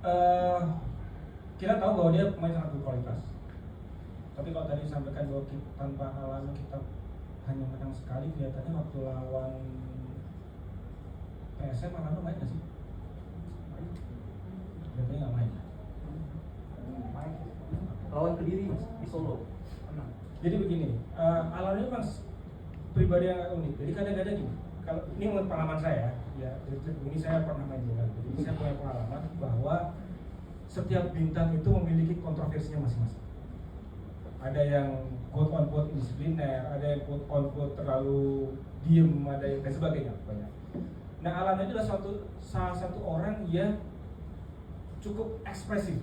eh, kita tahu bahwa dia pemain sangat berkualitas. Tapi kalau tadi disampaikan bahwa tanpa Alan kita hanya menang sekali, kelihatannya waktu lawan PSM Alan main nggak sih? Kelihatannya nggak main. Lawan Kediri di Solo. Jadi begini, Alan ini memang pribadi yang unik. Jadi kadang-kadang gini, kalau ini menurut pengalaman saya, ya, ini saya pernah main bola. Jadi saya punya pengalaman bahwa setiap bintang itu memiliki kontroversinya masing-masing. Ada yang quote on quote indisipliner, ada yang quote on quote terlalu diem, ada yang dan sebagainya banyak. Nah, Alan itu adalah salah satu orang yang cukup ekspresif.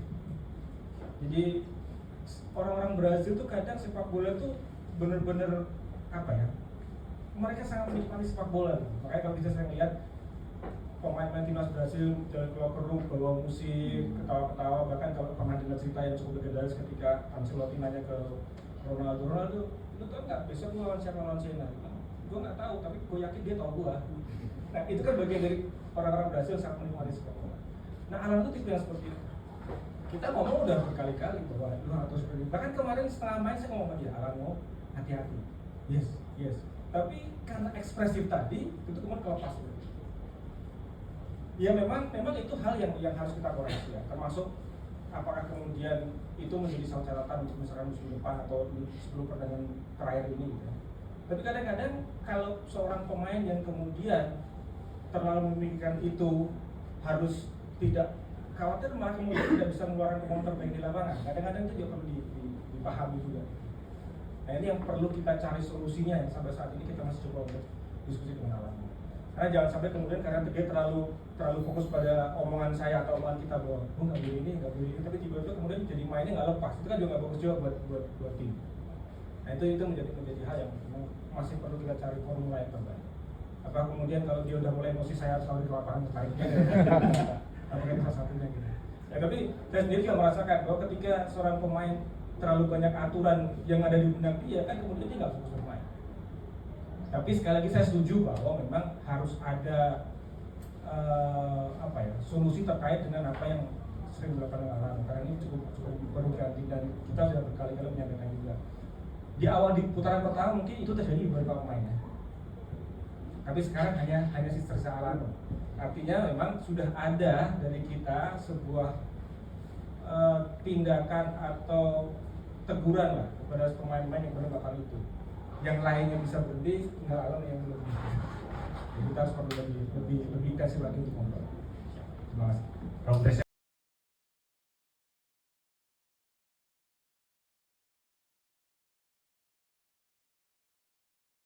Jadi orang-orang Brazil tuh kadang sepak bola tuh bener-bener apa ya? Mereka sangat menikmati sepak bola. Makanya kalau bisa saya lihat pemain-pemain timnas Brasil jalan ke locker room bawa musik, ketawa-ketawa, bahkan kalau pernah dengar cerita yang cukup legendaris ketika Ancelotti nanya ke Ronaldo, lu tau nggak besok lu lawan siapa, lawan China? Gue nggak tahu, tapi gue yakin dia tahu gue. Nah itu kan bagian dari orang-orang Brasil sangat menikmati sepak bola. Nah Alan itu tipe yang seperti itu. Kita ngomong udah berkali-kali bahwa lu harus seperti itu. Bahkan kemarin setengah main saya ngomong dia, Alan mau hati-hati. Yes. Tapi karena ekspresif tadi itu kemudian kelepas. Ya memang itu hal yang harus kita koreksi ya, termasuk apakah kemudian itu menjadi salah catatan untuk misalkan musim depan atau sebelum pertandingan terakhir ini gitu ya. Tapi kadang-kadang kalau seorang pemain yang kemudian terlalu memikirkan itu harus tidak khawatir malah kemudian tidak bisa mengeluarkan kemampuan terbaik di lapangan. Kadang-kadang itu juga perlu dipahami juga. Nah ini yang perlu kita cari solusinya yang sampai saat ini kita masih coba untuk diskusi dengan Alan. Karena jangan sampai kemudian karena dia terlalu fokus pada omongan saya atau omongan kita bahwa nggak boleh ini, tapi tiba-tiba kemudian jadi mainnya nggak lepas, itu kan juga nggak bagus juga buat tim. Nah itu menjadi hal yang masih perlu kita cari formula yang terbaik. Apa kemudian kalau dia udah mulai emosi saya harus selalu di lapangan tertaiknya, apakah itu salah satunya gitu. Ya tapi saya sendiri juga merasakan bahwa ketika seorang pemain terlalu banyak aturan yang ada di benak dia kan kemudian dia nggak fokus bermain. Tapi sekali lagi saya setuju bahwa memang harus ada solusi terkait dengan apa yang sering dilakukan Alan. Karena ini cukup perlu ganti dan kita sudah berkali-kali menyampaikan juga. Di awal di putaran pertama mungkin itu terjadi di beberapa pemain ya. Tapi sekarang hanya si tersisa Alan. Artinya memang sudah ada dari kita sebuah tindakan atau teguran lah kepada pemain-pemain yang pernah melakukan itu. Yang lainnya bisa berhenti, tinggal Alan yang belum. Jadi kita harus perlu lebih intensif lagi untuk ngobrol. Terima kasih.